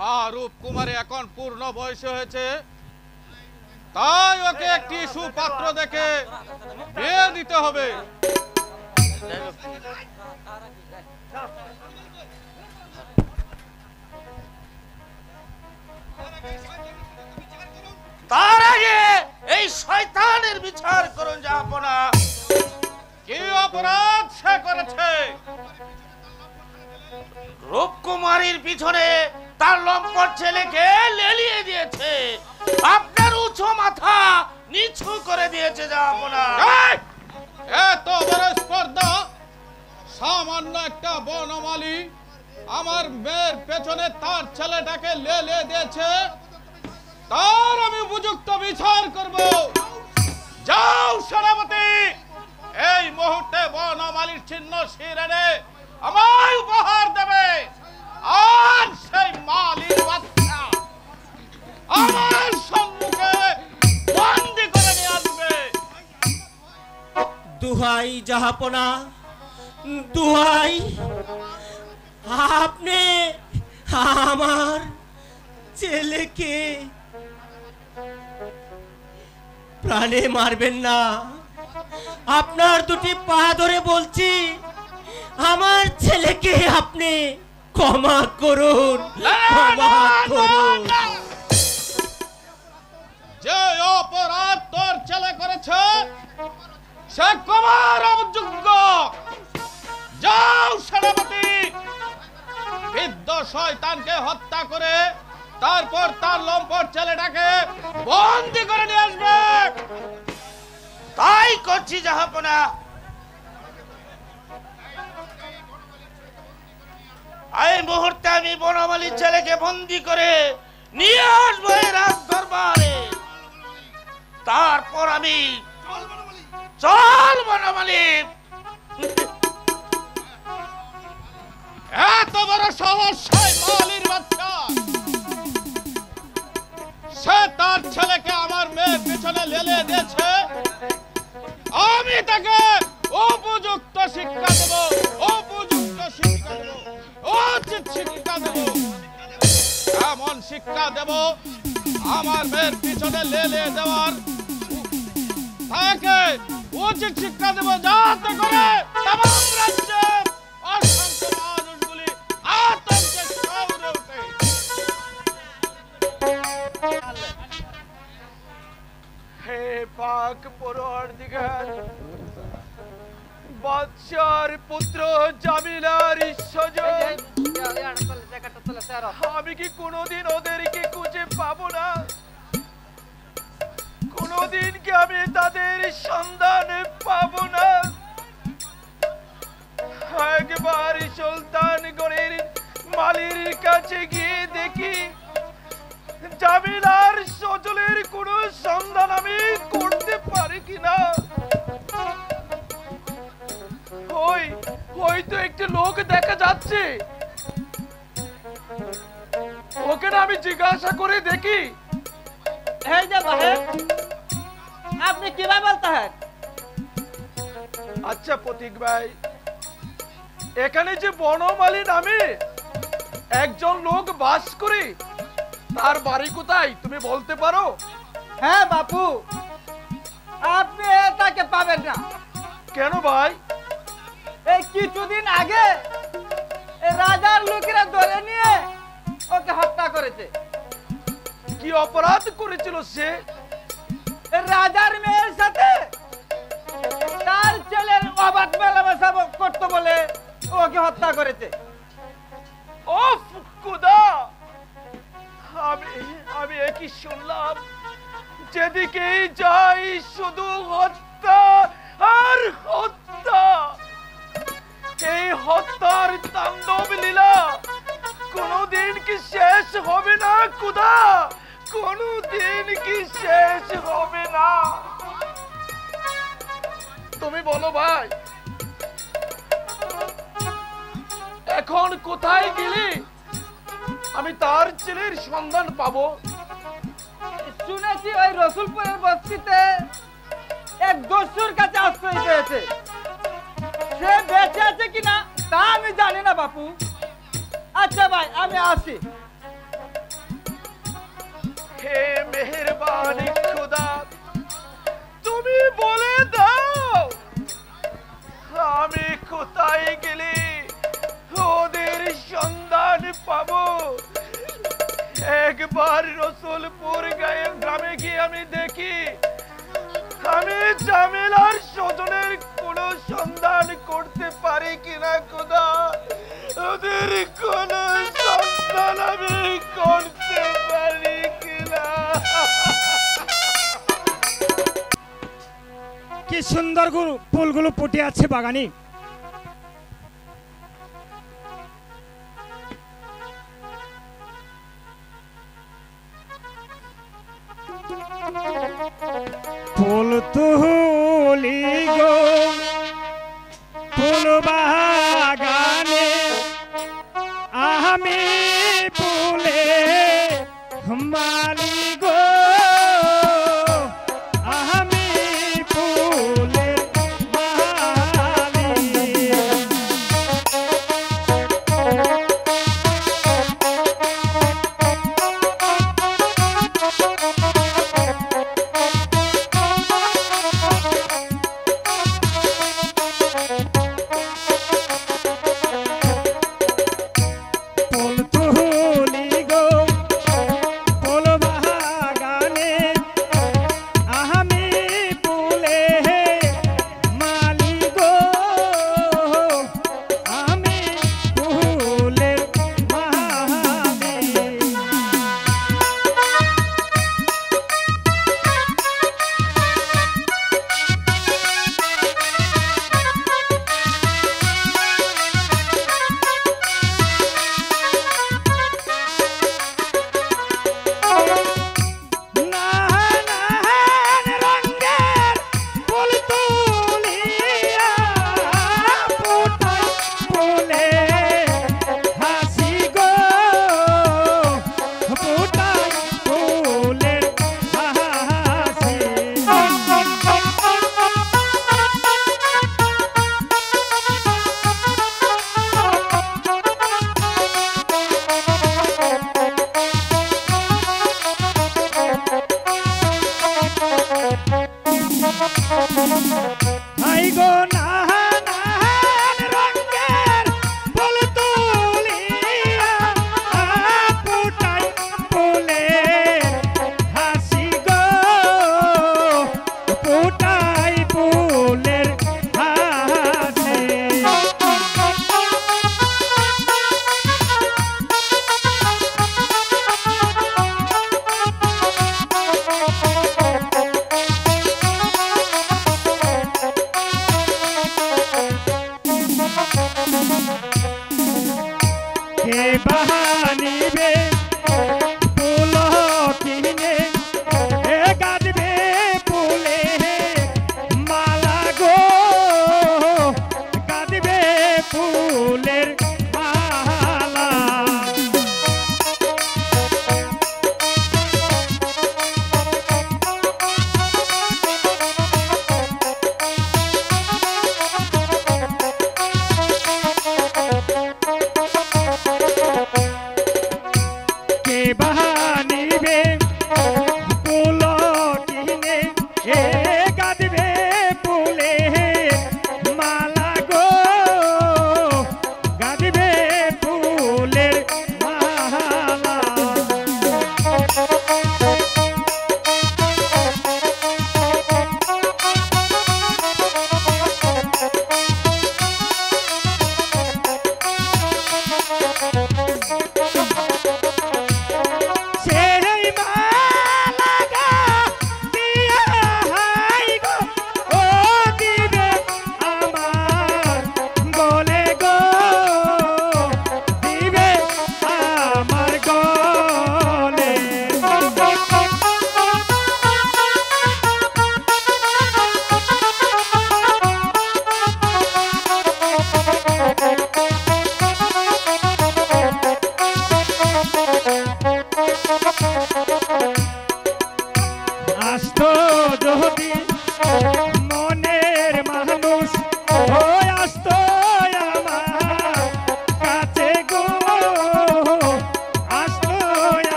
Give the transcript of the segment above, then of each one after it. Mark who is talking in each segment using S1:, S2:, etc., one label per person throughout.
S1: মা রূপকুমারী এখন পূর্ণ বয়স হয়েছে, তাই ওকে একটি সুপাত্র দেখে বিয়ে দিতে হবে।
S2: তার আগে এই শয়তানের বিচার করুন জাহাপনা।
S1: কি অপরাধ সে করেছে?
S2: রূপকুমারীর পিছনে তার লম্পট ছেলেকে লেলিয়ে দিয়েছে, আপনার উঁচু মাথা নিচু করে দিয়েছে জাহাপনা।
S1: এত বড় স্পর্ধা! সামান্য একটা বনমালী আমার মেয়ের পেছনে তার ছেলেটাকে লেলিয়ে দিয়েছে, তার আমি উপযুক্ত বিচার করব। যাও সেনাপতি, এই মুহূর্তে বনমালীর চিহ্ন শিরে আমায় উপহার দেবে, আর সেই মালির বাচ্চা আমার সম্মুখে বন্দী করে নিয়ে আসবে।
S3: দুহাই জাহাপনা, দুহাই, আপনি আমার ছেলেকে প্রাণে মারবেন না। আপনার দুটি পা ধরে বলছি, আমার ছেলেকে আপনি ক্ষমা করুন, ক্ষমা করুন।
S1: যে অপরাধ তোর ছেলে করেছে সে ক্ষমার অযোগ্য। যাও সেনাপতি, বৃদ্ধ শয়তানকে হত্যা করে তারপর তার লম্পট ছেলেটাকে বন্দী করে নিয়ে আসবে।
S2: তাই করছি জাহাপনা। এই মুহূর্তে আমি বনমালীর ছেলেকে বন্দী করে নিয়ে আসবো এই রাজ দরবারে। তারপর আমি চল বনমালী।
S1: এত বড় সাহস সেই মালির বাচ্চা! সে তার ছেলেকে আমার মেয়ের পিছনে লেলিয়ে দিয়েছে, আমি তাকে উপযুক্ত শিক্ষা দেব, উপযুক্ত শিক্ষা দেব, উচিত শিক্ষা দেব। এমন শিক্ষা দেব আমার মেয়ের পিছনে লেলিয়ে দেওয়ার, তাকে উচিত শিক্ষা দেব যাতে করে তামাম রাজ্যের অসংখ্য মানুষগুলি আতঙ্কে শিউরে ওঠে।
S4: হে পাক পরওয়ারদিগার, বাদশার পুত্র জামিলার স্বজন, আমি কি কোনোদিন ওদেরকে খুঁজে পাবো না? কোনোদিন কি আমি তাদের সন্ধান পাবো না? একবার সুলতানগড়ের মালির কাছে গিয়ে দেখি জামিলার সজলের কোনো সন্ধান আমি করতে পারি কিনা। হয়তো একটি লোক দেখা যাচ্ছে, ওকে না আমি জিজ্ঞাসা করে দেখি।
S5: এই যে ভাই, আপনি কিভাবে বলতে হয়?
S4: আচ্ছা প্রতীক ভাই, এখানে যে বনমালী নামে একজন লোক বাস করে, তার বাড়ি কোথায় তুমি বলতে পারো?
S5: হ্যাঁ বাপু, আপনি তাকে পাবেন না।
S4: কেন ভাই?
S5: এই কিছুদিন আগে এই রাজার লোকেরা ধরে নিয়ে ওকে হত্যা করেছে।
S4: কি অপরাধ করেছিল সে?
S5: রাজার মেয়ের সাথে তার ছেলের অবাধ মেলামেশা করতে বলে ওকে হত্যা করেছে।
S4: ওফ খোদা, আমি একই শুনলাম, যেদিকেই যাই শুধু হত্যা আর হত্যা। এই হত্যার তাণ্ডব লীলা কোনদিন কি শেষ হবে না খোদা? কোনদিন কি শেষ হবে না? তুমি বলো ভাই, এখন কোথায় গেলে আমি তার ছেলের সন্ধান পাবো?
S5: শুনেছি ওই রসুলপুরের বস্তিতে এক দস্যুর কাছে আশ্রয় পেয়েছে। সে বেঁচে আছে কিনা তা আমি জানি না বাপু। আচ্ছা ভাই, আমি আসি।
S4: হে মেহেরবানি খোদা, তুমি বলে দাও আমি কোথায় গেলে ওদের সন্ধান পাবো। একবার রসুলপুর গ্রামে গিয়ে আমি দেখি আমি জামেলার স্বজনের কোনো সন্ধান করতে পারি কিনা খোদা। ওদের কোন সন্ধান আমি করতে পারি কিনা।
S6: কি সুন্দর ফুলগুলো ফুটে আছে বাগানে। ফুল তুলি গো ফুল বাগানে, আমি ফুলে মালি গো, আমি ফুলে মালি।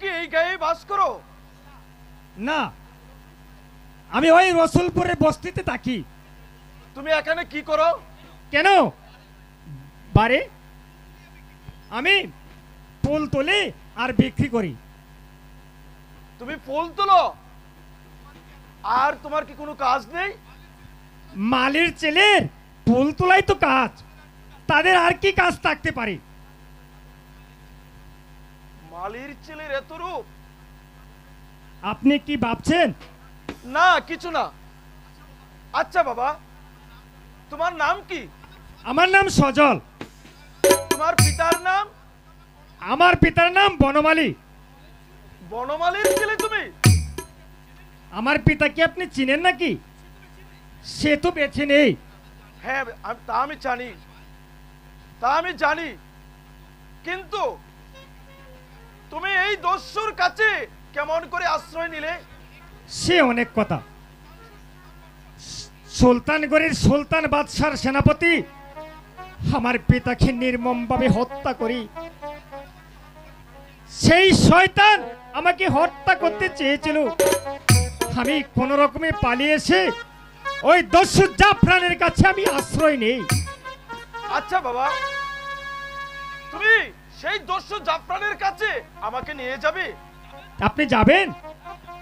S4: কি এই গায়ে বাস করো?
S6: না, আমি ওই রসুলপুরের বস্তিতে থাকি।
S4: তুমি এখানে কি করো?
S6: কেন? বারে আমি ফুল তুলি আর বিক্রি করি।
S4: তুমি ফুল তোলো, আর তোমার কি কোনো কাজ নেই?
S6: মালির ছেলের ফুল তোলাই তো কাজ, তাদের আর কি কাজ থাকতে পারে?
S4: মালির ছেলের এত রূপ?
S6: আপনি কি ভাবছেন?
S4: না, কিছু না। আচ্ছা বাবা, তোমার নাম কি?
S6: আমার নাম সজল।
S4: তোমার পিতার নাম?
S6: আমার পিতার নাম বনমালী।
S4: বনমালীর ছেলে তুমি?
S6: আমার পিতাকে আপনি চিনেন নাকি? সে তো বেঁচে নেই।
S4: হ্যাঁ, তা আমি জানি, কিন্তু তুমি এই দস্যুর কাছে কেমন করে আশ্রয় নিলে?
S6: সে অনেক কথা। সুলতানগড়ের সুলতান বাদশার সেনাপতি আমার পিতাকে নির্মমভাবে হত্যা করি। সেই শয়তান আমাকে হত্যা করতে চেয়েছিল। আমি কোন রকমে পালিয়ে এসে ওই দস্যু জাফরানের কাছে আমি আশ্রয় নেই।
S4: আচ্ছা বাবা, তুমি সেই দস্যু জাফরানের কাছে আমাকে নিয়ে যাবে?
S6: আপনি যাবেন?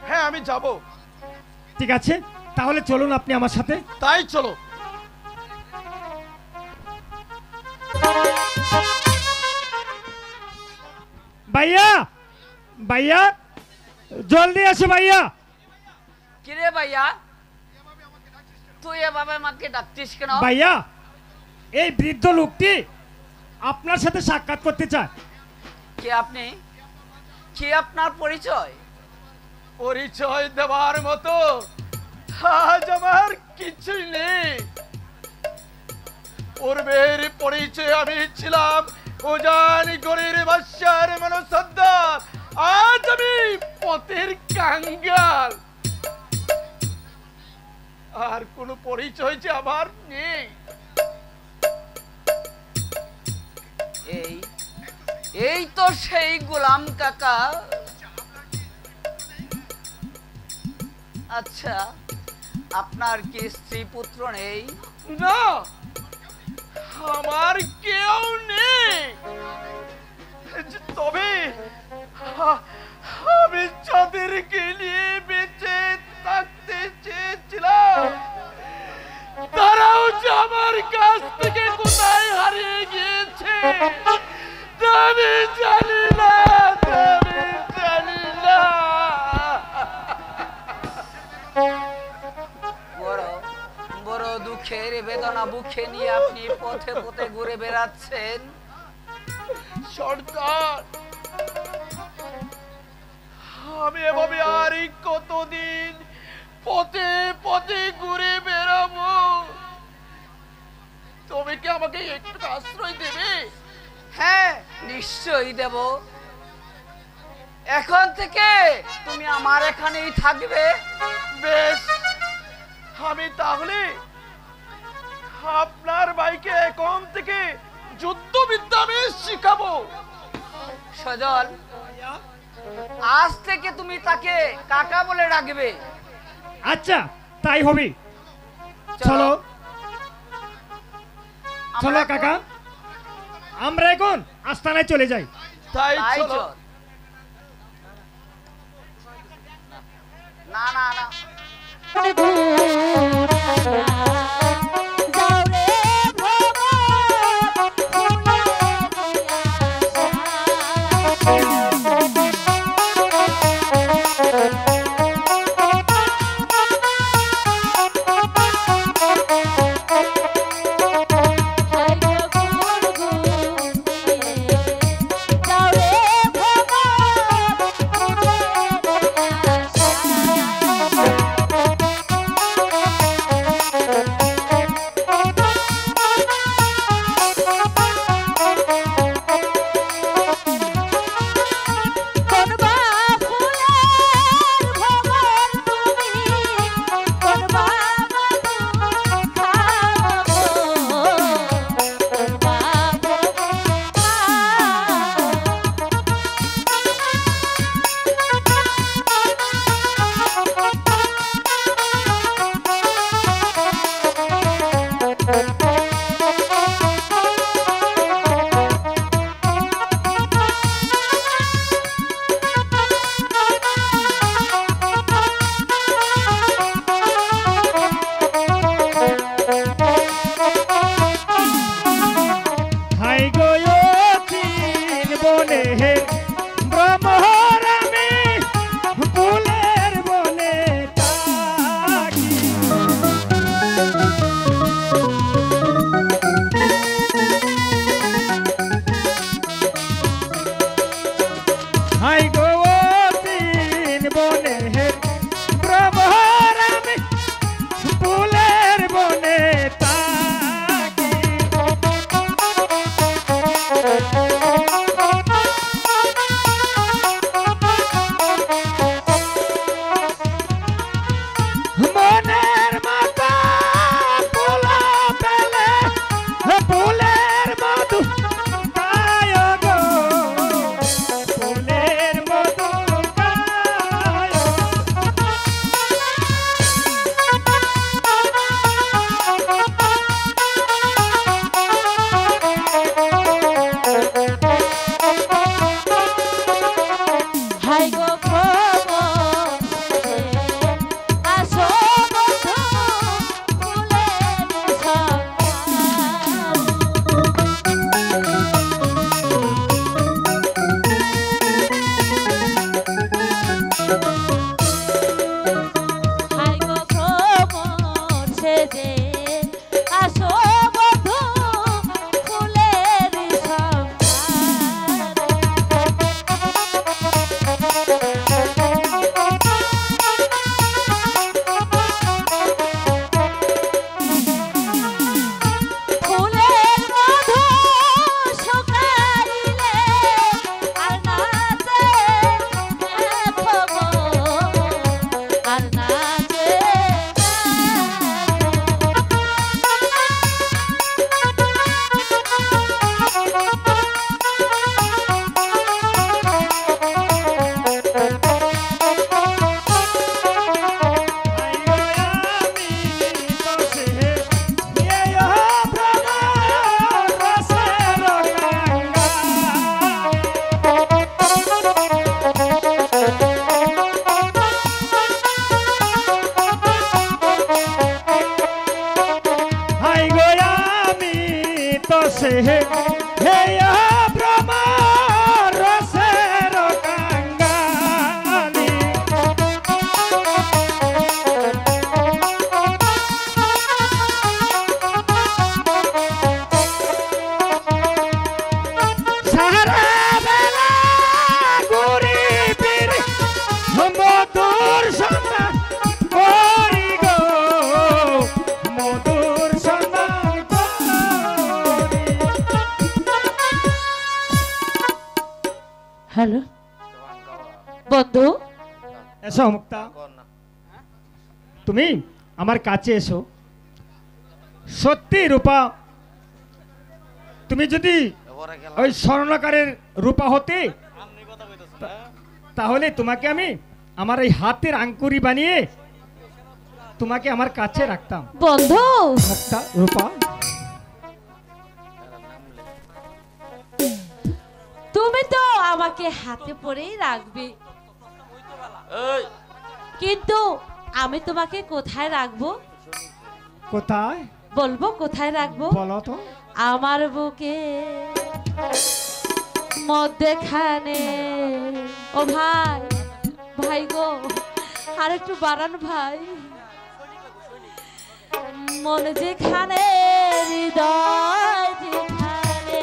S4: হ্যাঁ, আমি যাব।
S6: ঠিক আছে, তাহলে চলুন আপনি আমার সাথে।
S4: তাই চলো।
S6: ভাইয়া, ভাইয়া, জলদি আসো ভাইয়া।
S7: কিরে ভাইয়া, তুই এভাবে আমাকে ডাকতিস কেন?
S6: ভাইয়া, এই বৃদ্ধ লোকটি আপনার সাথে সাক্ষাৎ করতে চায়।
S7: কে আপনি? কি আপনার পরিচয়?
S4: পরিচয় দেওয়ার মতো আজ আমার কিছুই নেই। পূর্বের পরিচয় আমি ছিলাম উজানগড়ের বাদশার মানসর্দার, আজ আমি পথের কাঙ্গাল। আর কোনো পরিচয় যে আমার নেই।
S7: এই তো সেই গোলাম কাকা। আচ্ছা, আপনার কি স্ত্রী পুত্র নেই?
S4: না, আমার কেউ নেই। তবে আমি যাদেরকে নিয়ে বেঁচে থাকতে চেয়েছিলাম, তারাও যে আমার কাছ থেকে কোথায় হারিয়ে গিয়েছে আমি জানি না, আমি জানি না।
S7: বড় দুঃখের বেদনা বুকে নিয়ে আপনি পথে পথে ঘুরে বেড়াচ্ছেন।
S4: সরকার, আমি এভাবে আর কতদিন পথে পথে ঘুরে বেড়াবো? তুমি কি আমাকে একটু আশ্রয় দেবে?
S7: হ্যাঁ, নিশ্চয়ই দেব। এখন থেকে তুমি আমার এখানেই থাকবে।
S4: বেশ, আমি তাহলে আপনার ভাইকে এখন থেকে যুদ্ধবিদ্যা আমি শিখাবো।
S7: সজল, আজ থেকে তুমি তাকে কাকা বলে ডাকবে।
S6: আচ্ছা, তাই হবে। চলো চলো কাকা, আমরা এখন আস্তানায় চলে যাই।
S4: তাই
S7: তাই
S4: চলো।
S7: চল। না না না,
S8: হ্যালো বন্ধু,
S6: এসো মুক্তা, তুমি আমার কাছে এসো। সত্যি রূপা, তুমি যদি ওই স্বর্ণকারের রূপা হতে তাহলে তোমাকে আমি আমার এই হাতের আঙ্কুরি বানিয়ে তোমাকে আমার কাছে রাখতাম।
S8: বন্ধু
S6: মুক্তা, রূপা,
S8: তুমি তো আমাকে হাতে পরেই রাখবে, কিন্তু আমি তোমাকে কোথায় রাখবো?
S6: কোথায়
S8: বলবো কোথায় রাখবো?
S6: বলো তো।
S8: আমার বুকে মধ্যখানে। ও ভাই, ভাই গো, আর একটু বাড়ান ভাই। মন যেখানে, হৃদয় যেখানে,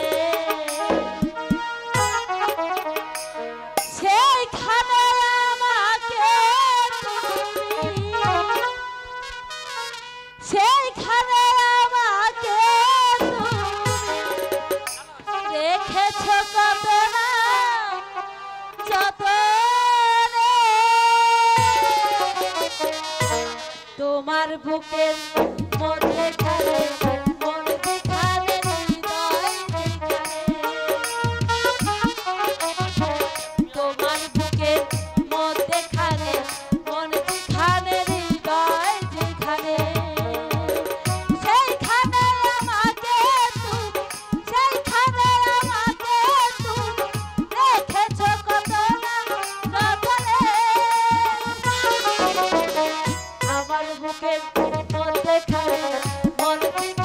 S8: সেইখানে আমাকে তুমি, সেইখানে আমাকে তুমি রেখেছ কত না যতনে। তোমার বুকের মধ্যখানে, মন যেখানে, হৃদয় যেখানে, তোমার বুকের মধ্যখানে, মন যেখানে, হৃদয় যেখানে, সেইখানে আমাকে তুমি, সেইখানে আমাকে তুমি রেখেছ কত না যতনে। আমার বুকের মধ্যখানে, মন যেখানে,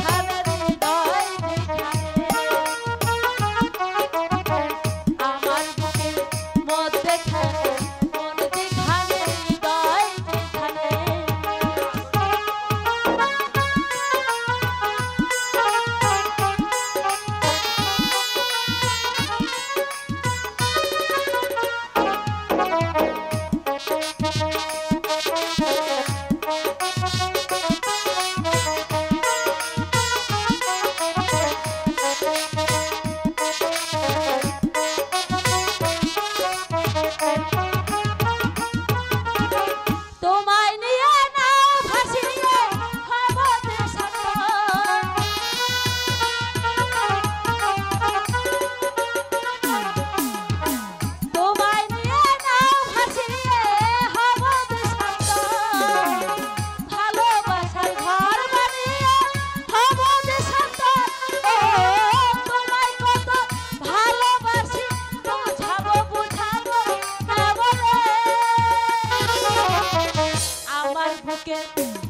S8: বুকের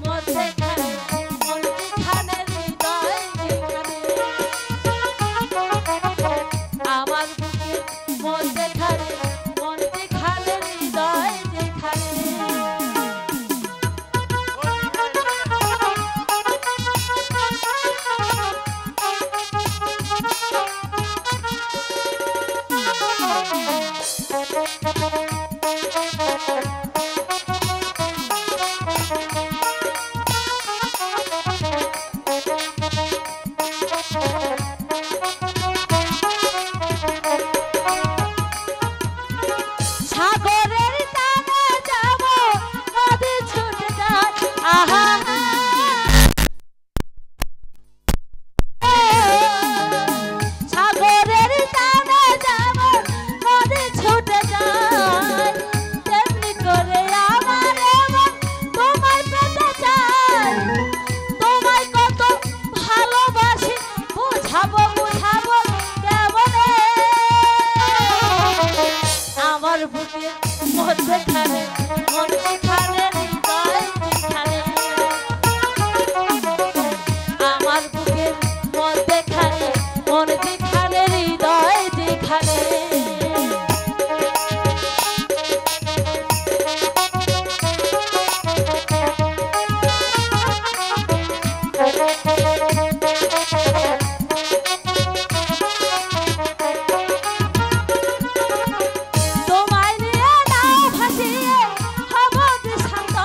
S8: মধ্যে খানে মন যেখানে হৃদয় যেখানে আমার বুকের মধ্যে খানে মন যেখানে হৃদয় যেখানে সাগরের টানে যাব নদী ছুটে যায় আহা সাগরের টানে যাব নদী ছুটে যায় তেমনি করে আমার মন তোমায় পেতে চায় তোমায় কত ভালোবাসি বুঝাবো বুঝাবো কেমনে আমার বুকের মধ্যে খানে মন যেখানে হৃদয় যেখানে আমার বুকের মধ্যে খানে মন যেখানে হৃদয় যেখানে তোমায় নিয়ে নাও ভাসিয়ে হব দিশান্ত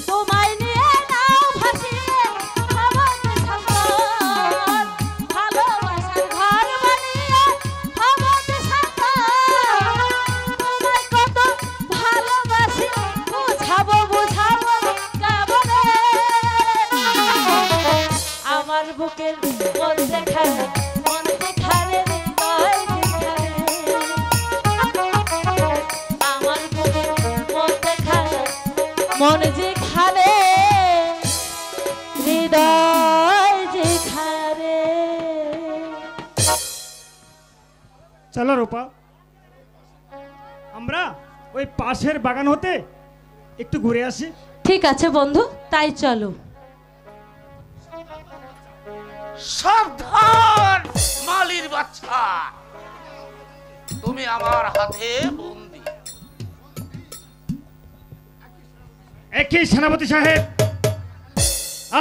S8: তোমায় নিয়ে নাও ভাসিয়ে হব দিশান্ত ভালোবাসার ঘর বানিয়ে হব দিশান্ত তোমায় কত ভালোবাসি বুঝাবো বুঝাবো কেমনে আমার বুকের মধ্যে খানে মন যেখানে হৃদয় যেখানে আমার বুকের মধ্যে খানে মন যেখানে হৃদয় যেখানে
S6: চলো রূপা, আমরা ওই পাশের বাগান হতে একটু ঘুরে আসি।
S8: ঠিক আছে বন্ধু, তাই চলো।
S2: সাবধান মালির বাচ্চা, তুমি আমার হাতে বন্দি।
S6: একই সেনাপতি সাহেব,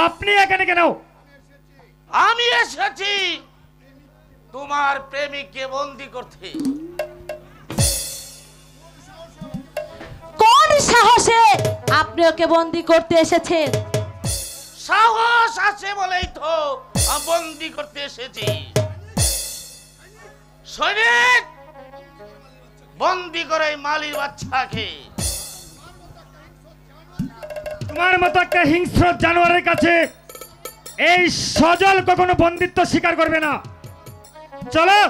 S6: আপনি এখানে কেন?
S2: আমি এসেছি তোমার প্রেমিককে বন্দি করতে।
S8: কোন সাহসে আপনি ওকে বন্দি করতে এসেছেন?
S2: সাহস আছে বলেই তো বন্দি করতে এসেছি। সৈনিক, বন্দি করে মালির বাচ্চাকে।
S6: তোমার মতো একটা হিংস্র জানোয়ারের কাছে এই সজল কখনো বন্দিত্ব স্বীকার করবে না। চলো,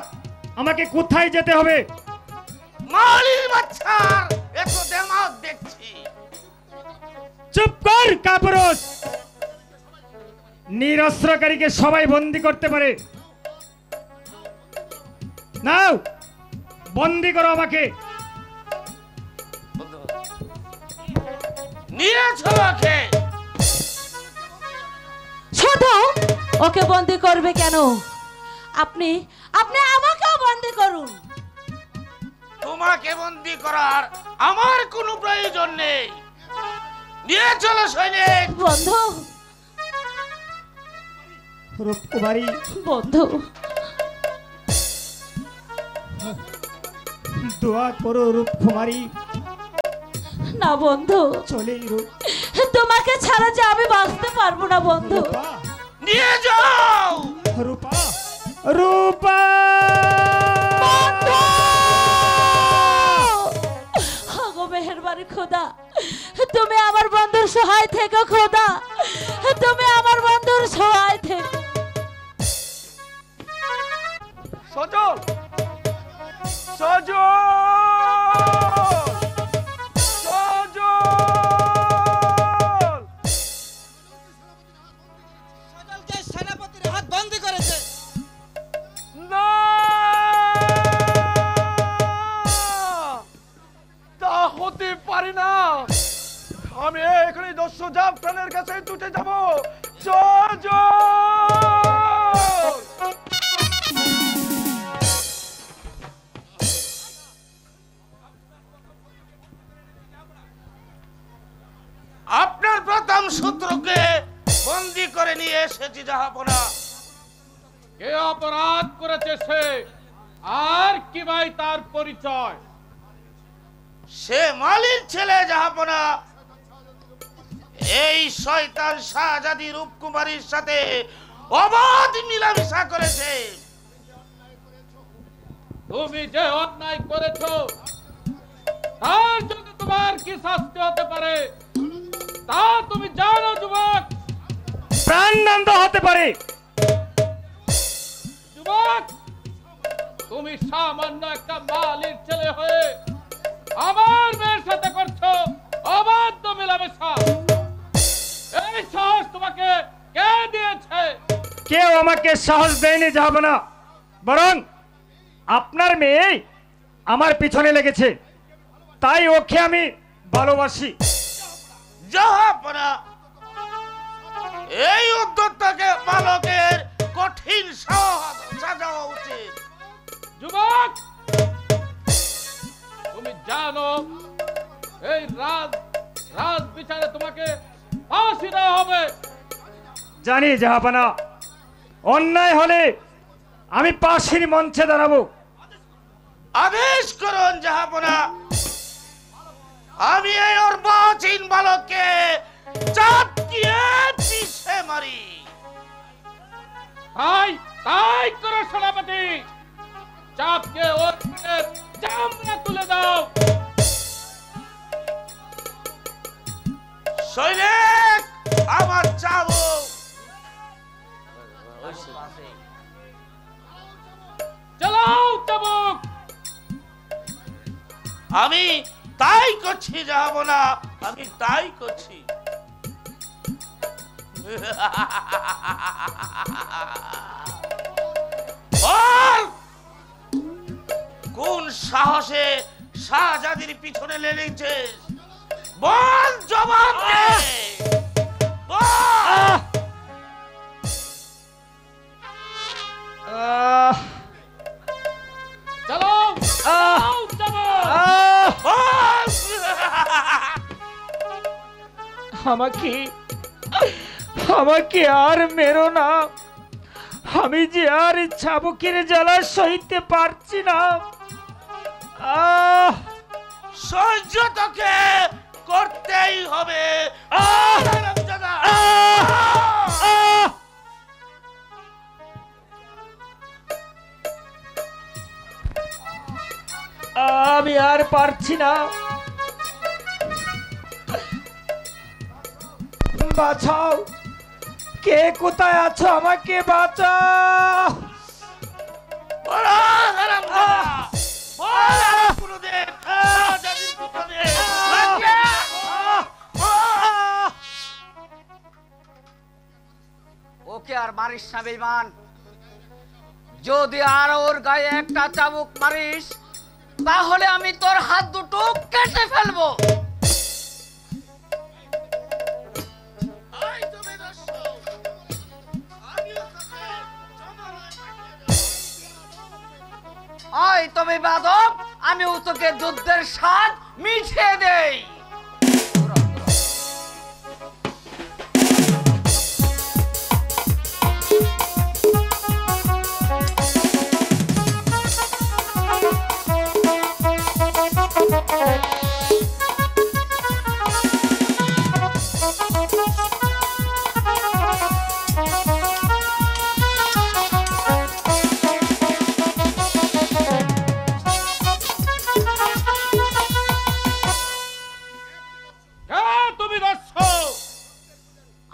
S6: আমাকে কোথায় যেতে হবে?
S2: মালির বাচ্চার এত দেমাগ দেখছি।
S6: চুপ কর কাপুরুষ! নিরস্ত্রকারীকে সবাই বন্দি করতে পারে। নাও, বন্দি করো আমাকে।
S2: নিয়ে চলো ওকে।
S8: শুধু ওকে বন্দি করবে কেন? আপনি আপনি আমাকেও বন্দি করুন।
S2: তোমাকে বন্দি করার আমার কোনো প্রয়োজন নেই। নিয়ে চলো সৈনিক।
S8: বন্ধু,
S6: রূপকুমারী,
S8: বন্ধু,
S6: দোয়া করো রূপকুমারী।
S8: না বন্ধু,
S6: চলে
S8: তোমাকে ছাড়া যে আমি বাঁচতে পারবো না বন্ধু।
S2: নিয়ে যাও।
S6: রূপা, রূপা,
S8: গো মেহেরবানি খোদা, তুমি আমার বন্ধুর সহায় থেকো খোদা, তুমি আমার বন্ধুর সহায় থেকো।
S4: সজল, সজল, সজল।
S5: সজলকে সেনাপতির হাত বন্দি করেছে।
S4: না! ছুটে যাব। চল চল।
S2: আপনার প্রথম শত্রুকে বন্দী করে নিয়ে এসেছি জাহাপনা।
S1: কে অপরাধ করেছে সে, আর কি ভাই তার পরিচয়?
S2: সে মালির ছেলে জাহাপনা। এই শয়তান শাহজাদি রূপকুমারীর সাথে অবাধ মিলামিশা করেছে।
S1: তুমি যে অন্যায় করেছো তার জন্য তোমার কি শাস্তি হতে পারে তা তুমি জানো যুবক?
S6: প্রাণদণ্ড হতে পারে।
S1: যুবক, তুমি সামান্য একটা মালির ছেলে হয়ে আমার মেয়ের সাথে করছো অবাধ্য মেলামেশা। এই সাহস তোমাকে কে দিয়েছে?
S6: কেউ আমাকে সাহস দেয়নি জাহাপনা, বরং আপনার মেয়ে আমার পিছনে লেগেছে, তাই ওকে আমি ভালোবাসি।
S2: জাহাপনা, এই উদ্যোক্তাকে বালকের কঠিন সাজা উচিত।
S1: যুবক, তুমি জানো এই রাজ বিচারে তোমাকে ফাঁসি দেওয়া হবে।
S6: জানি জাহাপনা, অন্যায় হলে আমি ফাঁসির মঞ্চে দাঁড়াবো।
S2: আদেশ করুন জাহাপনা। আমি এই অর্বাচীন বালককে চাপকিয়ে পিছে মারি।
S1: তাই করো সেনাপতি, চাপকে ওর পেটের চামড়া তুলে দাও।
S2: সৈনিক, আমার চাবুক।
S1: চালাও চাবুক।
S2: আমি তাই করছি জাহাপনা, আমি তাই করছি। বল, কোন সাহসে শাহজাদির পিছনে লেগেছিস? বল, জবাব দে। বল।
S1: চালাও চাবুক।
S2: বল।
S6: আমাকে আর মেরো না, আমি যে আর চাবুকের জ্বালা সইতে পারছি না।
S2: সহ্য তোকে করতেই হবে।
S6: আমি আর পারছি না। বাঁচাও, কে কোথায় আছো? আমাকে বাঁচাও।
S7: ওকে আর মারিস না বেঈমান। যদি আর ওর গায়ে একটা চাবুক মারিস তাহলে আমি তোর হাত দুটো কেটে ফেলবো। আয় তবে বাদক, আমিও তোকে যুদ্ধের স্বাদ মিশিয়ে দেই।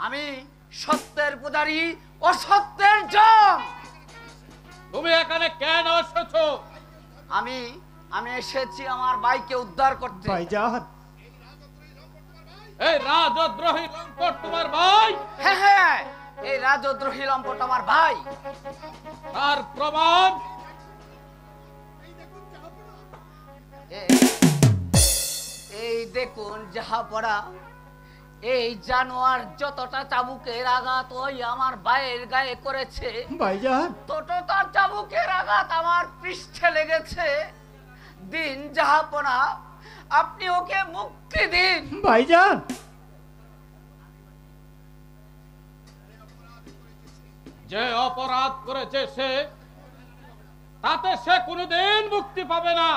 S7: আমি সত্যের পূজারী, অসত্যের জম।
S1: তুমি এখানে কেন এসেছো?
S7: আমি এসেছি আমার ভাইকে উদ্ধার করতে।
S6: ভাইজান,
S1: এই রাজদ্রোহী লম্পট তোমার ভাই?
S7: হ্যাঁ হ্যাঁ, এই রাজদ্রোহী লম্পট আমার ভাই।
S1: তার প্রমাণ?
S7: এই দেখুন জাহাপনা, এই জানোয়ার যতটা চাবুকের আঘাত ওই আমার ভাইয়ের গায়ে করেছে,
S3: ভাইজান
S7: ততটা চাবুকের আঘাত আমার পৃষ্ঠে লেগেছে। দিন জাহাপনা, আপনি ওকে মুক্তি দিন।
S3: ভাইজান
S1: যে অপরাধ করেছে সে, তাতে সে কোনোদিন মুক্তি পাবে না।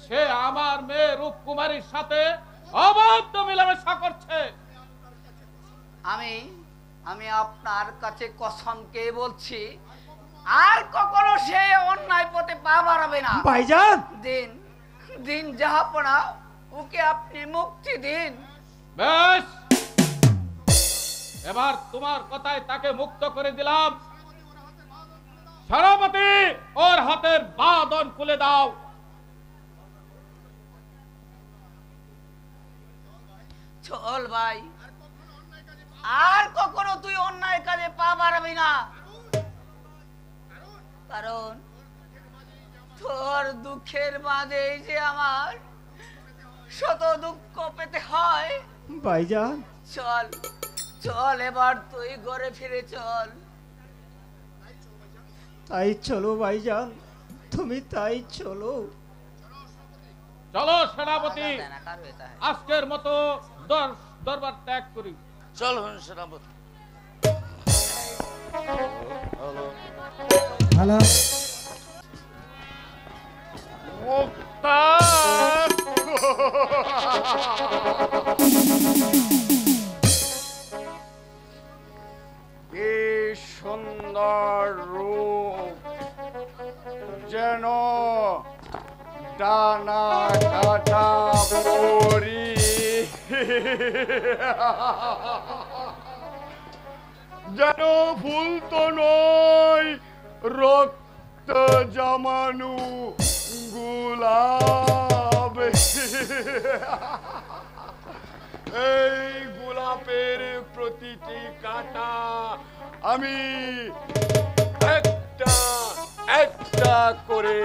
S1: সে আমার মেয়ে রূপকুমারীর সাথে অবাধ্য মেলামেশা করছে।
S7: আমি আপনার কাছে কসম কে বলছি, আর কখনো সে অন্যায় পথে পা বাড়াবে না।
S3: ভাইজান
S7: দিন দিন জাহাপনা, ওকে আপনি মুক্তি দিন।
S1: বেশ, এবার তোমার কথায় তাকে মুক্ত করে দিলাম। সেনাপতি, ওর হাতের বাঁধন খুলে দাও।
S7: চল ভাই, আর কখনো তুই অন্যায় কাজে পা বাড়াবি না, কারণ তোর দুঃখের মাঝে যে আমার শত দুঃখ পেতে হয়।
S3: ভাইজান
S7: চল চল, এবার তুই ঘরে ফিরে চল।
S3: তাই চলো ভাইজান, তুমি তাই চলো।
S1: চলো সেনাপতি, আজকের মতো দরবার ত্যাগ করি।
S2: চলুন সেনাপতি।
S3: হ্যালো
S2: মুক্তা, কি সুন্দর রূপ, যেন ডানা কাটা পরি। যেন ফুল তো নয়, রক্ত জমানু গোলাপ। এই গোলাপের প্রতিটি কাঁটা আমি একটা একটা করে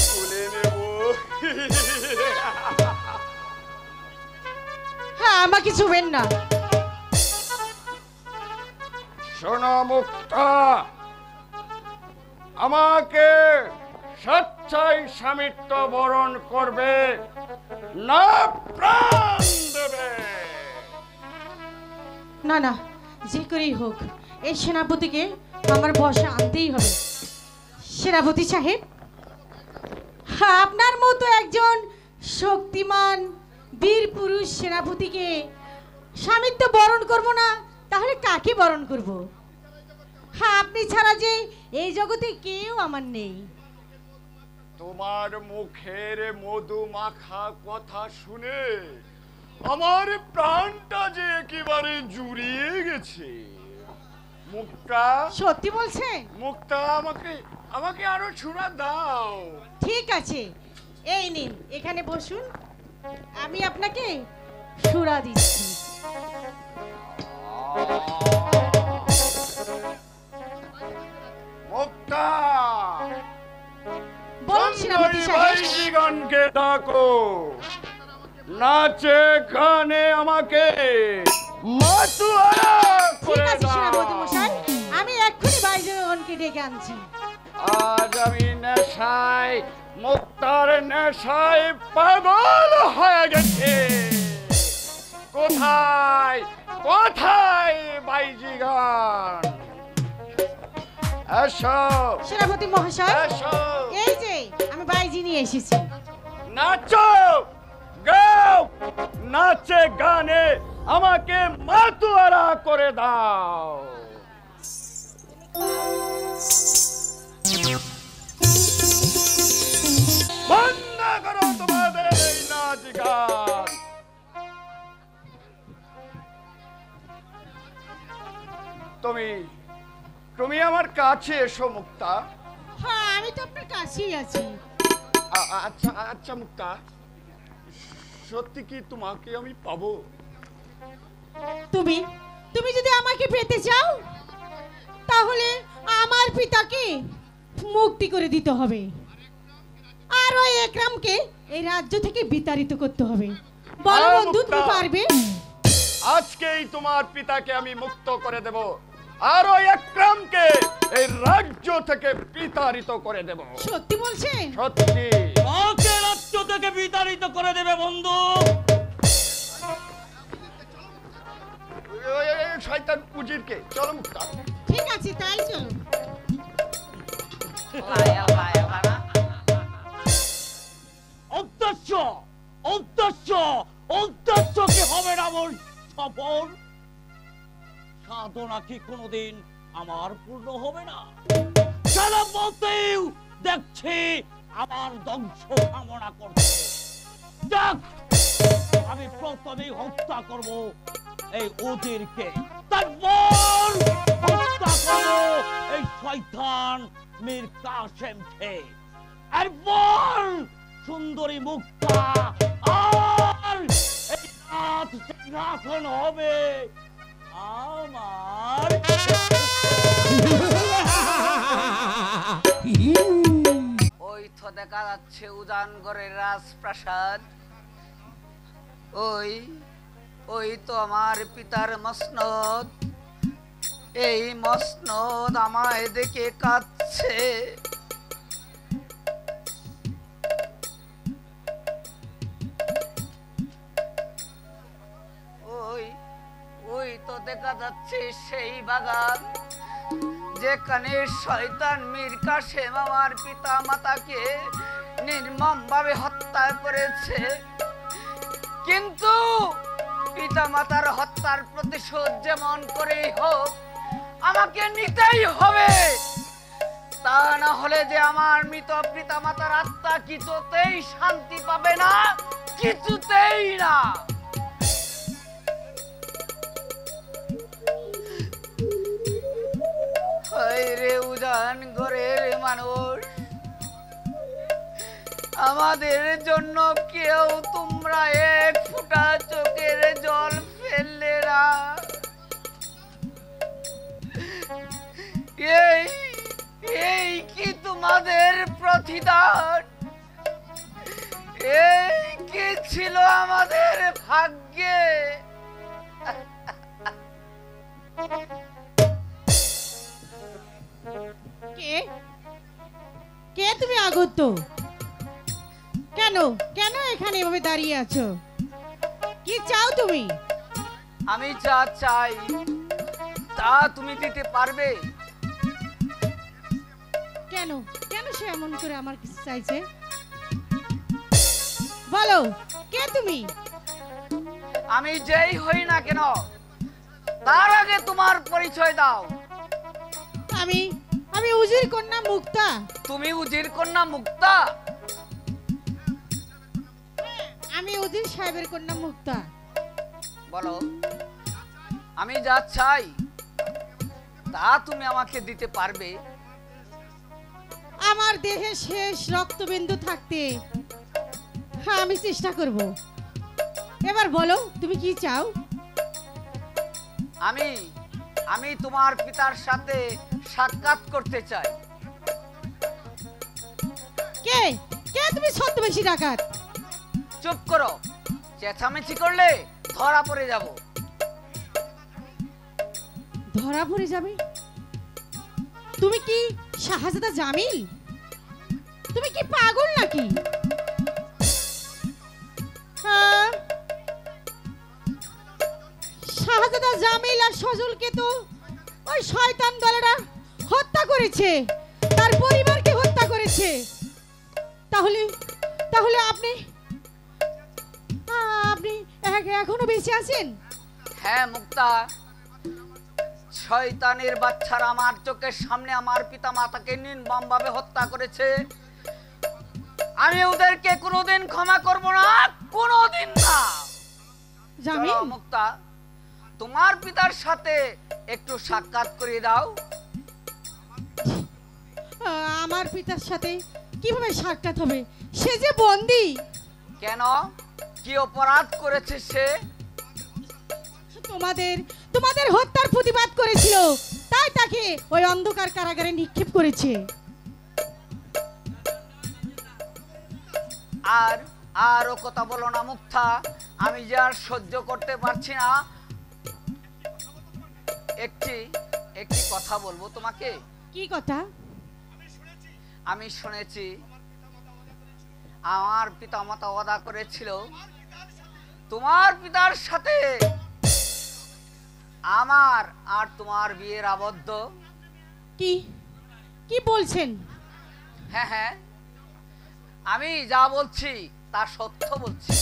S2: তুলে নেব।
S9: হ্যাঁ, আমাকে ছুবেন না।
S2: শোনো মুক্তা, আমাকে স্বেচ্ছায় স্বামিত্ব বরণ করবে না প্রাণ দেবে?
S9: না না, যে করেই হোক এই সেনাপতিকে আমার বসে আনতেই হবে। সেনাপতি সাহেব, আপনার মতো একজন শক্তিমান বীর পুরুষ সেনাপতিকে স্বামিত্ব বরণ করব না, তাহলে কাকে বরণ করব? হ্যাঁ, আপনি ছাড়া যে এই জগতে কেউ আমার নেই।
S2: তোমার মুখের মধু মাখা কথা শুনে আমার প্রাণটা যে একেবারে জুড়িয়ে গেছে। মুক্তা,
S9: সত্যি বলছেন?
S2: মুক্তা, আমাকে আরো ছুড়া দাও।
S9: ঠিক আছে, এই নিন, এখানে বসুন, আমি আপনাকে সুরা দিচ্ছি।
S2: মুক্তা,
S9: বলুন সেনাপতি সাহেব।
S2: ভাইজিগণকে ডাকো, নাচে গানে আমাকে মাতুয়ারা
S9: ঠিক
S2: করে
S9: আছে সেনাপতি
S2: দাও।
S9: মশাই, আমি এক্ষুনি বাইজনকে ডেকে আনছি।
S2: আজ আমি নেশায়, মুক্তার নেশায় পাগল হয়ে গেছে। কোথায় কোথায় বাইজিগান? এসো
S9: সেনাপতি মহাশয়,
S2: এসো,
S9: এই যে আমি বাইজি নিয়ে এসেছি।
S2: নাচো, গাও, নাচে গানে আমাকে মাতুয়ারা করে দাও। বন্ধ করো তোমাদের এই নাচ গান। তুমি আমার কাছে এসো মুক্তা।
S9: হ্যাঁ, আমি তো আপনার কাছেই আছি।
S2: আচ্ছা আচ্ছা মুক্তা, সত্যি কি তোমাকে আমি পাবো?
S9: তুমি তুমি যদি আমাকে পেতে চাও, তাহলে আমার পিতাকে মুক্তি করে দিতে হবে, আর ওই একরামকে এই রাজ্য থেকে বিতাড়িত করতে হবে। বলো বন্ধু, তুমি পারবে?
S10: আজকেই তোমার পিতাকে আমি মুক্ত করে দেব, আর ওই আকরামকে এই রাজ্য থেকে বিতাড়িত করে দেব।
S9: সত্যি বলছেন?
S10: সত্যি।
S7: কাকে রাজ্য থেকে বিতাড়িত করে দেবে বন্ধু?
S10: ওই শয়তান উজিরকে। চলো মুক্তা।
S9: ঠিক আছে, তাই চলো।
S7: উদ্দেশ্য উদ্দেশ্য উদ্দেশ্য কি হবে না বল? সফল সাধনা কি কোনোদিন আমার পূর্ণ হবে না? সারা বলতেও দেখছি আমার ধ্বংস কামনা করছে। যাক, আমি প্রথমেই হত্যা করব এই উজিরকে, তারপর হত্যা করব এই শয়তান মীর কাসেমকে, এরপর সুন্দরী মুক্তা, আর এই রাত সিংহাসন হবে আমার। ওই তো দেখা যাচ্ছে উজানগড়ের রাজপ্রাসাদ। ওই ওই তো আমার পিতার মসনদ। এই মসনদ আমায় দেখে কাঁদছে। ওই ওই তো দেখা যাচ্ছে সেই বাগান যেখানে শয়তান মীর কাসেম আমার পিতা মাতাকে নির্মম ভাবে হত্যা করেছে। কিন্তু পিতা মাতার হত্যার প্রতিশোধ যেমন করেই হোক আমাকে নিতেই হবে, তা না হলে যে আমার মৃত পিতা মাতার আত্মা কিছুতেই শান্তি পাবে না, কিছুতেই না। রে উজানগড়ের মানুষ, আমাদের জন্য কেউ তোমরা এক ফোঁটা চোখের জল ফেললে না। এই কি তোমাদের প্রতিদান? এই কি ছিল আমাদের ভাগ্যে?
S9: কে কে তুমি আগত? কেন কেন এখানে এভাবে দাঁড়িয়ে আছো? কি চাও তুমি?
S7: আমি যা চাই তা তুমি দিতে পারবে?
S9: কেন কেন সে এমন করে আমার কিছু চাইছে? বলো, কে তুমি?
S7: আমি যেই হই না কেন তার আগে তোমার পরিচয় দাও।
S9: আমি আমি উজির কন্যা মুক্তা।
S7: তুমি উজির কন্যা মুক্তা?
S9: আমি উজির সাহেবের কন্যা মুক্তা।
S7: বলো, আমি যা চাই তা তুমি আমাকে দিতে পারবে?
S9: আমার দেহে শেষ রক্তবিন্দু থাকতে আমি চেষ্টা করব। এবার বলো, তুমি কি চাও?
S7: আমি তোমার পিতার সাথে সাক্ষাৎ করতে চাই।
S9: কে কে তুমি ছদ্মবেশী ডাকাত?
S7: চুপ করো, চেঁচামেচি করলে ধরা পড়ে যাব।
S9: ধরা পড়ে যাবে? তুমি কি শাহজাদা জামিল? তুমি কি পাগল নাকি? শাহজাদা জামিল আর সজলকে তো ওই শয়তান দলেরা হত্যা করেছে, তার পরিবারকে হত্যা করেছে। তাহলে তাহলে আপনি আপনি এখনো বেঁচে আছেন?
S7: হ্যাঁ মুক্তা, শয়তানের বাচ্চারা আমার চোখের সামনে আমার পিতা মাতাকে নির্মম ভাবে হত্যা করেছে। আমি ওদেরকে কোনোদিন ক্ষমা করব না, কোনোদিন না।
S9: জামিল,
S7: মুক্তা, তোমার পিতার সাথে একটু সাক্ষাৎ করিয়ে দাও।
S9: আমার পিতার সাথে কিভাবে সাক্ষাৎ হবে? সে যে বন্দী।
S7: কেন, কি অপরাধ করেছে সে?
S9: তোমাদের হত্যার প্রতিবাদ করেছিল, তাই তাকে ওই অন্ধকার কারাগারে নিক্ষেপ করেছে।
S7: আর ও কথা বলো না মুক্তা, আমি যে আর সহ্য করতে পারছি না। একটি কথা বলবো তোমাকে।
S9: কি কথা?
S7: আমি শুনেছি আমার পিতামাতা ওয়াদা করেছিল তোমার পিতার সাথে আমার আর তোমার বিয়ের আবদ্ধ।
S9: কি কি বলছেন?
S7: হ্যাঁ হ্যাঁ, আমি যা বলছি তা সত্য বলছি।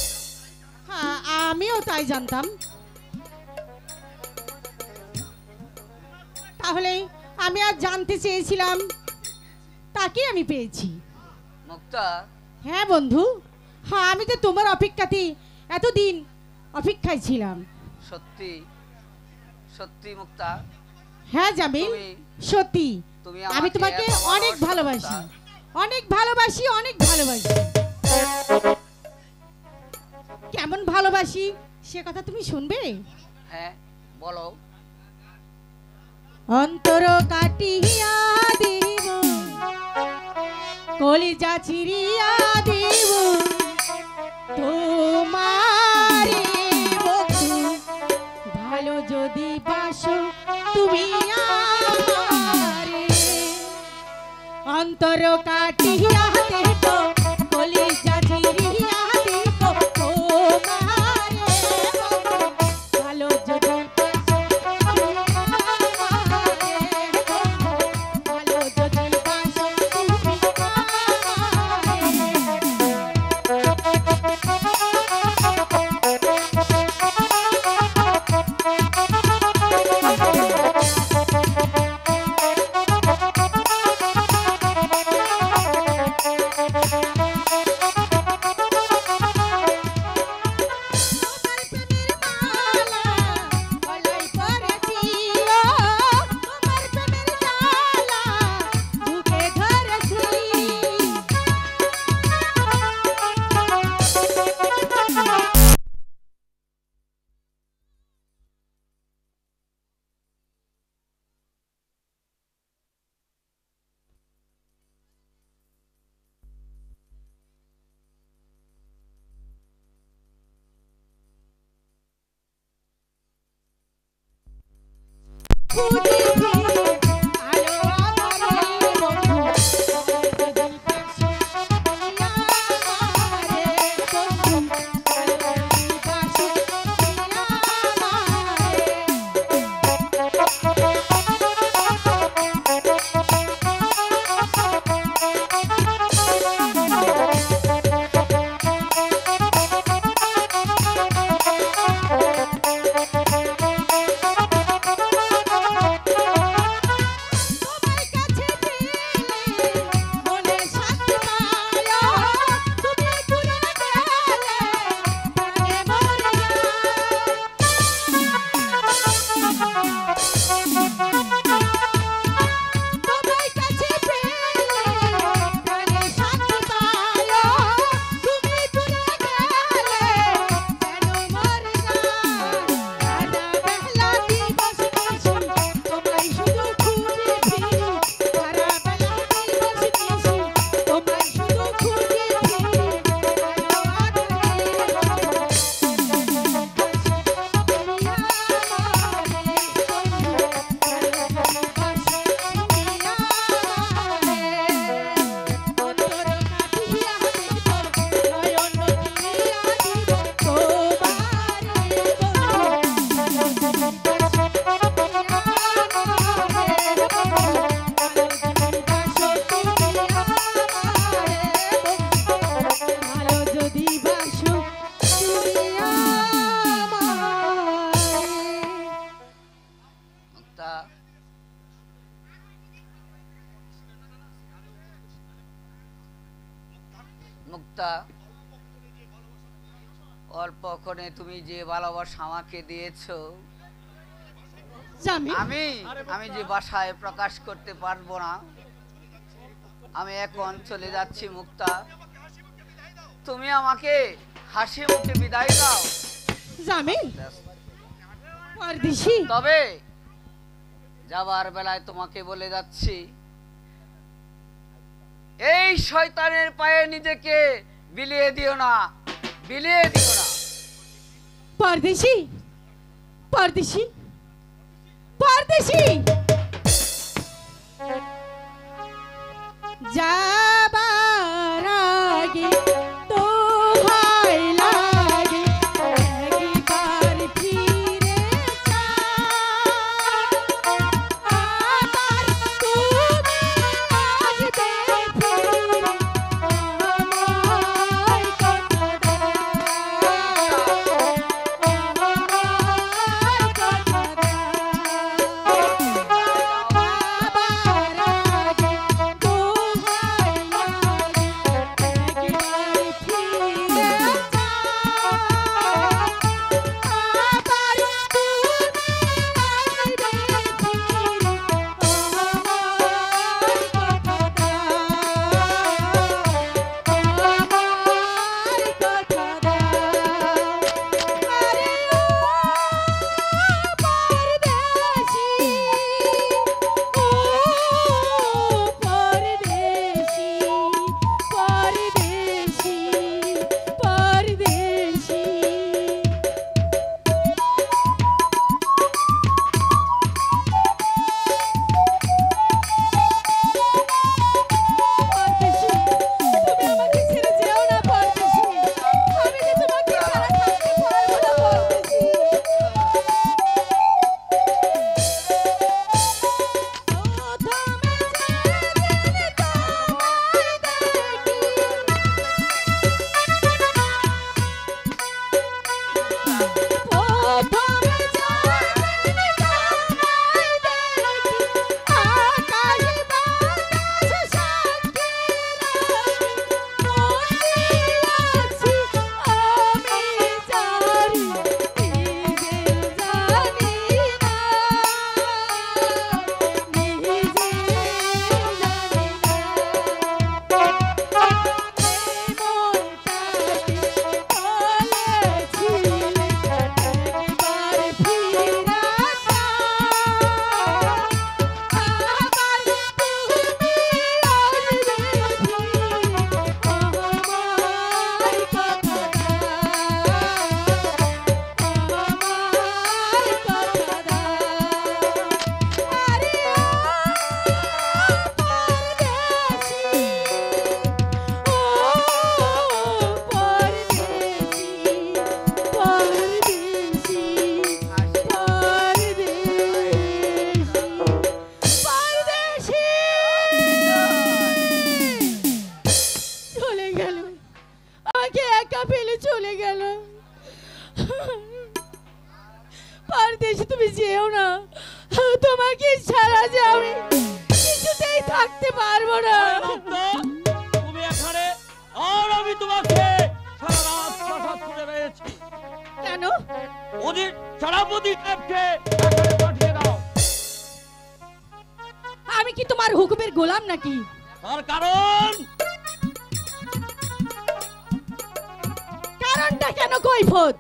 S9: হ্যাঁ, আমিও তাই জানতাম। তাহলে আমি আর জানতে চেয়েছিলাম, তাকে আমি পেয়েছি।
S7: মুক্তা,
S9: হ্যাঁ বন্ধু, হ্যাঁ আমি তো তোমার অপেক্ষাতে এতদিন অপেক্ষায় ছিলাম।
S7: সত্যি সত্যি মুক্তা?
S9: হ্যাঁ জামিল, সত্যি
S7: তুমি
S9: আমি তোমাকে
S7: এত
S9: অনেক ভালোবাসি, অনেক ভালোবাসি, অনেক ভালোবাসি। কেমন ভালোবাসি সে কথা তুমি শুনবে?
S7: হ্যাঁ বলো।
S9: অন্তর কাটিয়া দিব, কলিজা চিরিয়া দিব তোমারে বন্ধু, ভালো যদি বাসো তুমি আমারে। অন্তর কাটিয়া দেব, কলিজা চিরিয়া দিব তোমারে বন্ধু, ভালো যদি
S7: মুক্তা, অল্পক্ষণে তুমি যে ভালোবাসা আমাকে দিয়েছো আমি যে ভাষায় প্রকাশ করতে পারবো না। আমি এখন চলে যাচ্ছি মুক্তা, তুমি আমাকে হাসি মুখে বিদায় দাও।
S9: জামিল, পরদেশি,
S7: তবে যাবার বেলায় তোমাকে বলে যাচ্ছি, এই শয়তানের পায়ে নিজেকে বিলিয়ে দিও না, বিলিয়ে দিও না।
S9: পরদেশি, পরদেশি, পরদেশি যাবার আগে তো ভয় লাগে একবার ফিরে যা আবার তুমি আসবে ফিরে আমায় কথা দাও আমায় কথা পরদেশে তুমি যেও না, তোমাকে ছাড়া যে আমি কিছুতেই থাকতে পারবো না।
S2: তুমি এখানে আর আমি তোমাকে সারা রাত প্রসাদ করে রয়েছি।
S9: কেন?
S2: ওদের সেনাপতি সাহেবকে এখানে পাঠিয়ে দাও।
S9: আমি কি তোমার হুকুমের গোলাম নাকি?
S2: তার কারণ?
S9: কারণটা কেন কৈফত?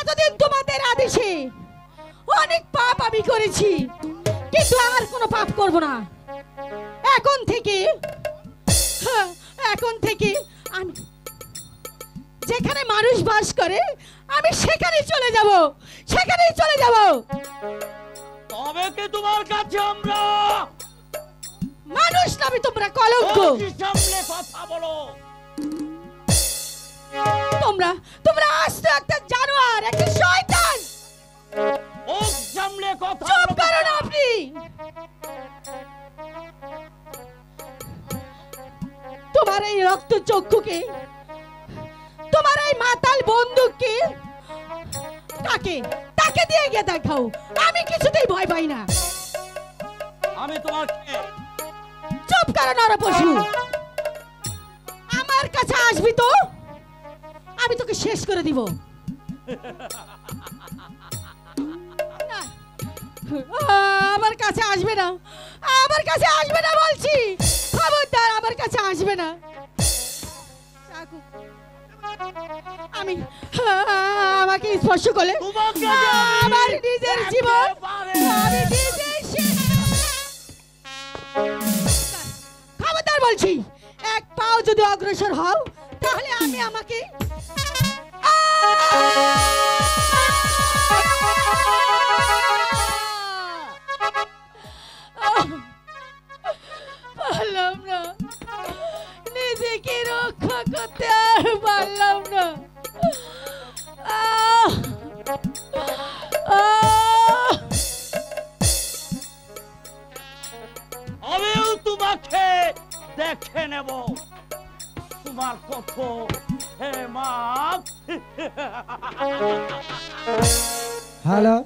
S9: এতদিন তোমাদের আদেশে অনেক পাপ আমি করেছি, কিন্তু আর কোনো পাপ করব না। এখন থেকে আমি যেখানে মানুষ বাস করে আমি সেখানেই চলে যাব।
S2: তবে কি তোমার কাছে আমরা
S9: মানুষ নবি, তোমরা কলঙ্ক।
S2: সামনে কথা বলো।
S9: তোমরা আস্ত একটা জানোয়ার, একটা শয়তান।
S2: ও সামনে কথা
S9: চুপ করুন আপনি। তোমার এই রক্ত চক্ষুকে, তোমার এই মাতাল বন্দুককে তাকে দিয়ে গিয়ে দেখাও। আমি কিছুতেই ভয় পাই না।
S2: আমি তোমাকে
S9: চুপ করো নরপশু। আমার কাছে আসবি তো আমি তোকে শেষ করে দিব। না, আমার কাছে আসবে না, আমার কাছে আসবে না বলছি। খবরদার আমার কাছে আসবে না। আমাকে স্পর্শ করলে আমার নিজের জীবন আমি নিজেই শেষ। খবরদার বলছি, এক পাও যদি অগ্রসর হও তাহলে আমি আমাকে
S8: মেয়েকে রক্ষা করতে আর পারলাম না। আহ! আহ!
S2: আমিও তোমাকে দেখে নেব তোমার কত হে মা।
S3: হ্যালো